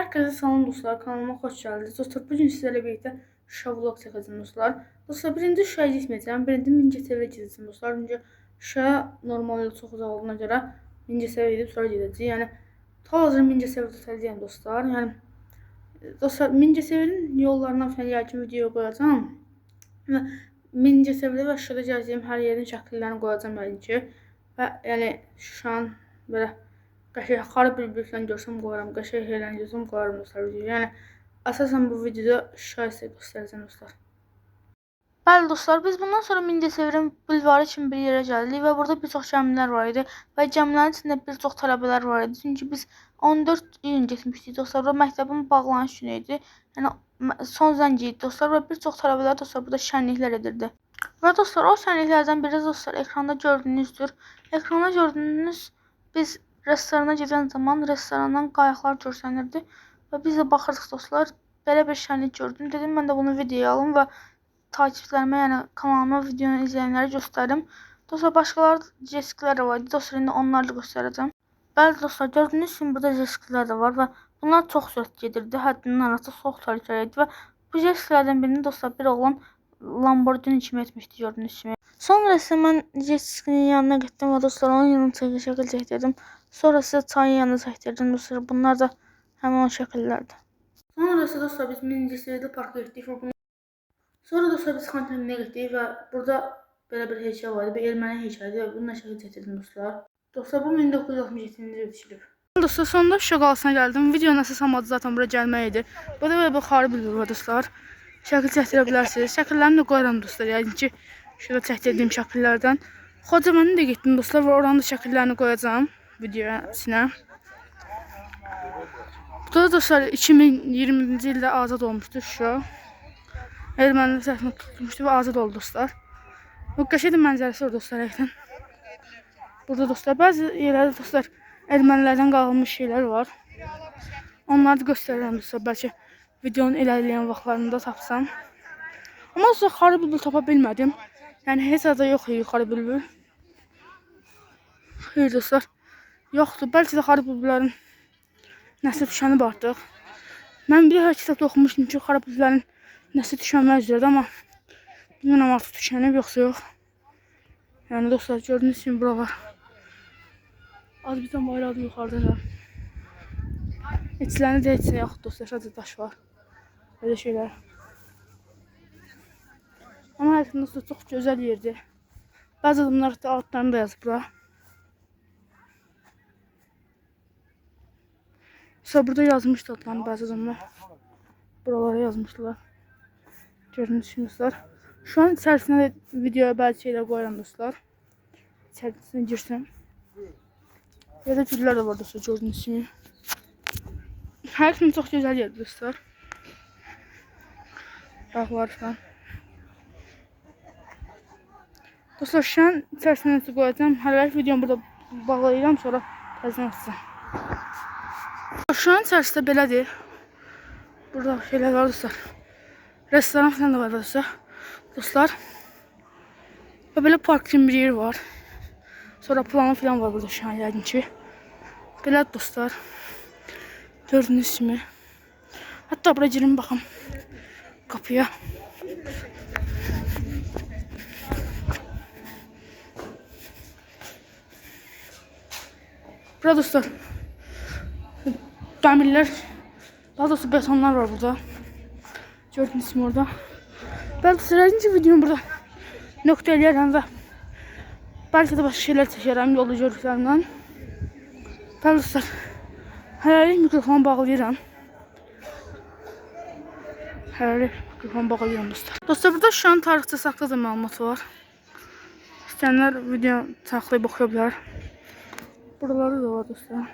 Herkese salam dostlar, kanalıma hoş geldiniz. Dostlar, bugün sizlerle birlikte Şuşa vlog çekeceğim dostlar. Dostlar, birinci Şuşa'ya gitmeyeceğim. Birinci Mingəçevirə gideceğim dostlar. Çünkü Şuşa'ya normal yol çok uzak olduğuna göre Mingəçevirə gidip sonra gideceğim. Yani hal-hazırda Mingəçevirdə tutacağım dostlar. Yani dostlar, Mingəçevirin yollarına falan yakın video koyacağım. Ve Mingəçevirdə ve Şuşa'da gezeceğim her yerin şəkillərini koyacağım belki. Ve yani şu an böyle qəşəng xarab bir görsəm qoyaram, qəşəng yerlərini görsəm qoyaram dostlar videoya. Yəni əsasən bu videoda Şuşa sizə göstərəcəm dostlar. Bəli dostlar, biz bundan sonra Mingəçevirin bulvarı kimi bir yerə gəldik və burada bir çox gəmilər var idi və gəmilərin içində bir çox tələbələr var idi. Çünki biz 14 iyun getmişdik dostlar və məktəbin bağlanış günü idi. Yəni son zəng idi dostlar və bir çox tələbələr dostlar burada şənliklər edirdi. Və dostlar, o şənliklərdən biri dostlar ekranda gördüyünüzdür. Ekranda gördüyünüz biz restorana gedən zaman restorandan qayıqlar görsənirdi və biz də baxırdıq dostlar. Belə bir şənlik gördüm. Dedim mən də bunu videoya alım və takipçilərimə, yəni kanalıma videonu izləyənlərə göstərim. Dostlar, başqaları jeskilər də var idi. Dostlar, indi onları da göstərəcəm. Bəli dostlar, gördüyünüz kimi burada jeskilər də var və bunlar çox sürət gedirdi. Həddinin arası çox təhlükəli idi və bu jesklərdən birini dostlar bir oğlan Lamborghini kimi etmişdi gördüyünüz kimi. Sonra isə mən jeskinin yanına getdim və dostlar onun yanına şəkil çəkdirdim. Sonra sizə çayın yanına çəkdirdim dostlar. Bunlar da həmin o şəkillərdir. Sonra isə dostlar biz Mingəçevirdə parka getdik və sonra dostlar biz Xankəndinə getdik və burada belə bir heykəl var idi. Bir erməni heykəlidir və bununla şəkil çəkdirdim dostlar. Dostlar, bu 1967-ci ildə düşülüb. Dostlar, sonunda Şuşa qalasına gəldim. Videonun əsas amadı zaten bura gəlmək idi. Burada belə bir xarab bir var dostlar. Şəkil çəkdirə bilərsiniz. Şəkillərini də qoyuram dostlar. Yəni ki, şurada çəkdirdiyim şəkillərdən. Xocamanı da getdim dostlar və oranın da şəkillərini qoyacağım videoya içinə. Burada dostlar 2020-ci ildə azad olmuşdu Şuşa. Ermənilər tərəfindən tutulmuşdu və azad oldu dostlar. Bu qəşəng mənzərəsi var dostlar həqiqətən. Burada dostlar bəzi yerlərdə dostlar ermənilərdən qalmış şeylər var. Onları da göstərirəm dostlar. Bəlkə videonun ilerleyen vaxtlarında tapsam. Ama dostlar, xarab bülbül tapa bilmədim. Yəni heç ada yox idi xarab bülbül. Xeyr dostlar, yoxdur. Bəlkə də xarab bülbüllərin nəsli tükənib artıq. Mən bir hər kitabda oxumuşdum ki, xarab bülbüllərin nəsli tükənmək üzrədir, amma bilmirəm artıq tükənib yoxsa yox. Yəni dostlar, gördüyünüz kimi buralar Azərbaycan bayrağı yuxarıda. İçlərini də heç yoxdur dostlar, sadəcə daş var. Böyle şeyler. Ama hayatımda çok güzel yerdi. Bazı adımlar da altlarını da yazıp bura. Mesela burada yazmıştı adlarını bazı adımlar. Buralara yazmışlar. Gördüğünüz gibi dostlar. Şu an içerisine de videoya bazı şeyler koyuyorum dostlar. İçerisine girsem. Ya da güller de var dostlar, gördüğünüz gibi. Hayatımda çok güzel yerdi dostlar. Dağlar falan. Dostlar, şu an içerisine nasıl koyacağım. Hələlik videomu burada bağlayacağım, sonra təzdən açacağım. Şu an içerisinde belədir. Burada şeyler var dostlar. Restoran falan da var dostlar. Ve böyle park kimi bir yer var. Sonra planı falan var burada şu an yəqin ki. Belə dostlar. Gördüğünüz kimi. Hatta buraya girin baxım. Kapıya. Burada dostlar demirler, daha doğrusu betonlar var burada. Gördüğünüz gibi orada. Ben dostlar videomu burada nokta eləyərəm və belki de başka şeyler çəkərəm yolu gördüklərimdən. Ben dostlar hələlik mikrofonu bağlayıram. Hələlik mikrofonu bağlayıram dostlar. Dostlar, burada şu an tarixçə saxta da məlumat var. İstəyənlər video saxlayıb oxuya bilər. Buralarda da var dostlar.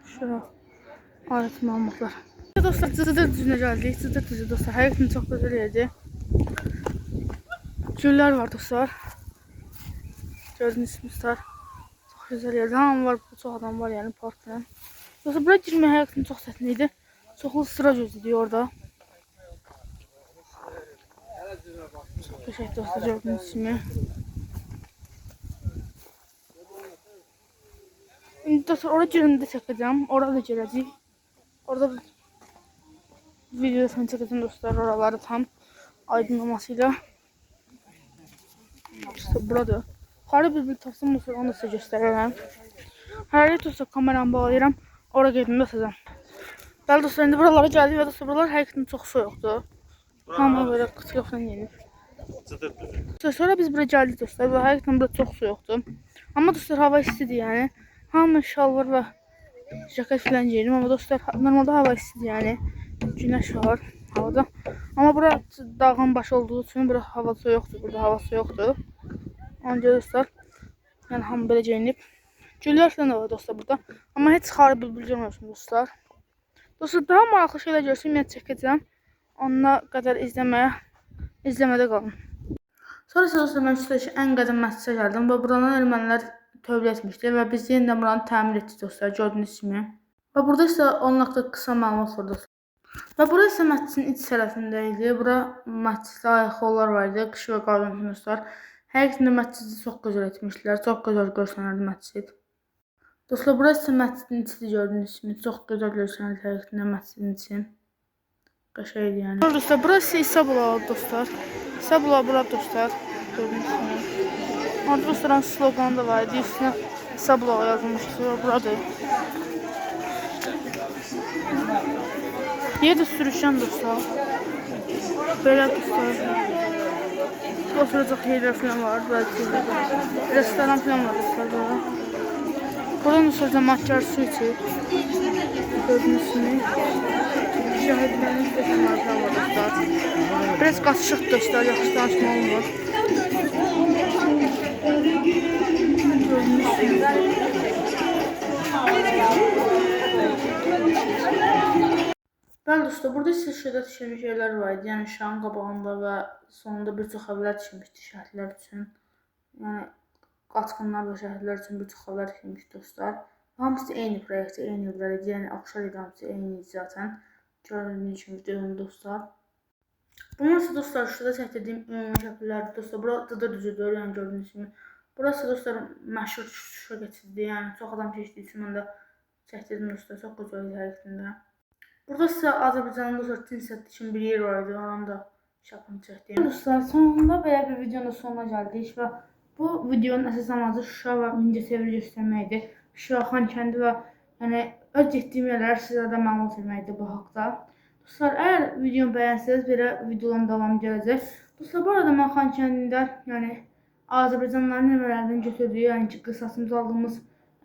Şura alet məlumatlar. Dostlar, Cıdır düzünə gəldik. Cıdır düzü dostlar, həqiqətən çox gözəl yerdir. Güllər var dostlar. Gördüyünüz kimi dostlar, çox gözəl yerdir. Hamı var, çox adam var yəni parkda. Dostlar, buraya girmək həqiqətən çox çətin idi. Çoxlu sıra gözlədik orada. Çox qəşəng dostlar, gördüyünüz kimi. Dostlar, oraya girəndə çəkəcəm. Orada da girəcəyik. Orada videosunu çəkəcəm dostlar, oraları tam aydınlamasıyla. İşte burada. Yuxarı bir tapsam dostlar, onu da sizə göstərərəm. Hərəli dostlar kameramı bağlayıram. Ora gedəndə sizə. Bəli dostlar, indi buralara gəldik və dostlar, buralar həqiqətən çox soyuqdur. Hamı böyle qıçqıqla yenir. Sonra biz buraya gəldik dostlar və həqiqətən burada çox soyuqdur. Amma dostlar hava istidir yəni. Hamı şalvar və jaket falan giyinir. Amma dostlar normalde hava istidir yəni. Güneş var havada. Amma bura dağın başı olduğu üçün bura hava soyuqdur. Burada hava soyuqdur. Ona görə dostlar, yəni hamı belə geyinib. Güllər falan da var dostlar burada. Amma heç xarı bülbül görməmişim dostlar. Dostlar daha maraqlı şeyler görsəm mən çəkəcəm. Onunla qədər izləmədə qalın. Sonra isə dostlar mən Şuşadakı ən qədim məscidə gəldim və buradan ermənilər tövbə etmişdi və biz yenidən buranı təmir etdik dostlar, gördüyünüz kimi. Və burada isə onun haqqında qısa məlumat var dostlar. Və bura isə məscidin iç tərəfində idi. Bura məsciddə ayaqqabılar var idi, qış və qar üçün dostlar. Həqiqətən də məscidi çox gözəl etmişdilər, çox gözəl görsənirdi məscid. Dostlar bura isə məscidin içidir, gördüyünüz kimi çox gözəl görsənirdi həqiqətən də məscidin içi. Qəşəngdir yəni. Dostlar burası İsa bulağı dostlar. İsa bulağı bura dostlar. Gördüğünüz gibi. Orada dostların sloganı da var idi. Üstüne İsa bulağı yazılmışdı. Buradır. Yer de sürüşen dostlar. Böyle dostlar. Oturacak yerler falan var. Belki restoran falan var dostlar burada. Buradan dostlar cemaatçılar su içir. Gördüğünüz gibi. Şəhidlərin istəsənlər falan var dostlar. Biraz qaçışıq dostlar, yaxşı danışma olmur. Gördüyünüz kimi. Bəli dostlar, burada isə şəhidlər düşürmüş yerlər var idi. Yəni şahın qabağında və sonunda bir çox evlər düşürmüşdü şəhidlər üçün. Yəni qaçqınlar və şəhidlər üçün bir çox evlər düşürmüşdü dostlar. Hamısı eyni proyektdə, eyni evlər idi. Yəni oxşar idi, hamısı eyni idi zaten. Gördüğünüz gibi videonun dostlar. Bunlar ise dostlar şurada çəkdiyim ümumi şəkillərdir dostlar. Burada da düzüdür yani gördüğünüz gibi. Burası dostlar məşhur Şuşa keçidi. Yani çok adam keçdiyi üçün mən də çəkdirdim dostlar. Çok güzel idi həqiqətən. Burada ise Azərbaycanın dostlar Tinsət üçün bir yer var idi. Onun da şapını çəkdim. Dostlar sonunda belə bir videonun sonuna gəldik və bu videonun əsas amacı Şuşa və Mingəçeviri göstərməkdir. Şuşa, Xankəndi və yəni öz getdiyim yerlər sizə də məlumat verməkdir bu haqda. Dostlar, əgər videomu bəyənsəniz, belə videoların davamı gələcək. Dostlar, bu arada mən Xankəndində, yəni Azərbaycanlıların evlərindən götürdüyü, yəni ki, qısasımız aldığımız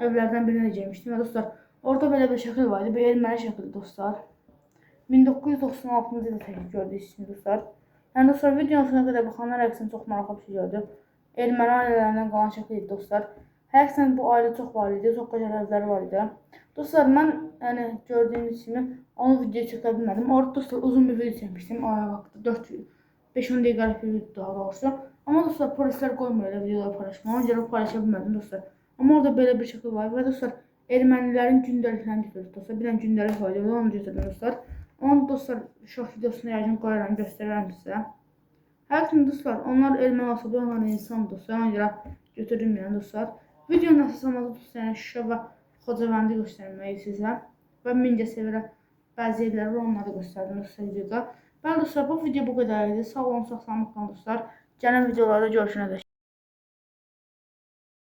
evlərdən birinə də gəlmişdim. Və dostlar, orada belə bir şəkil var idi, bir erməni şəkildir dostlar. 1996-cı ildə təklif gördüyünüz kimi dostlar. Yəni dostlar, videonun sonuna qədər baxanlar həqiqətən çox maraqlı bir şey gördü. Erməni ailələrindən qalan şəkil idi dostlar. Həqiqətən bu ailə çox var idi, çox gözəl evləri var idi. Dostlar, mən yəni gördüyünüz kimi onu videoya çəkə bilmədim. Orada dostlar uzun bir video çəkmişdim. Aya vaxtı 5-10 dəqiqəlik bir video daha doğrusu. Amma dostlar polislər qoymur elə videoları paylaşmağa. Ona görə paylaşa bilmədim dostlar. Amma orada belə bir şəkil var və dostlar ermənilərin gündəliklərini götürdük dostlar. Bir dənə gündəlik var idi, onu götürdüm dostlar. Onu dostlar şort videosuna yayın qoyaram, göstərərəm sizə. Həqiqətən dostlar, onlar erməni olsa da onlar insan dostlar. Ona görə götürdüm yəni dostlar. Videonun əsas amacı dostlar yəni Şuşa və Xocavəndi göstərməyi sizə və Mingəçevirə bəzi yerləri var, onları göstərdim dostlar videoda. Bəli dostlar, bu video bu qədər idi. Sağ olun, sağ salamat qalın dostlar. Gələn videolarda görüşənədək.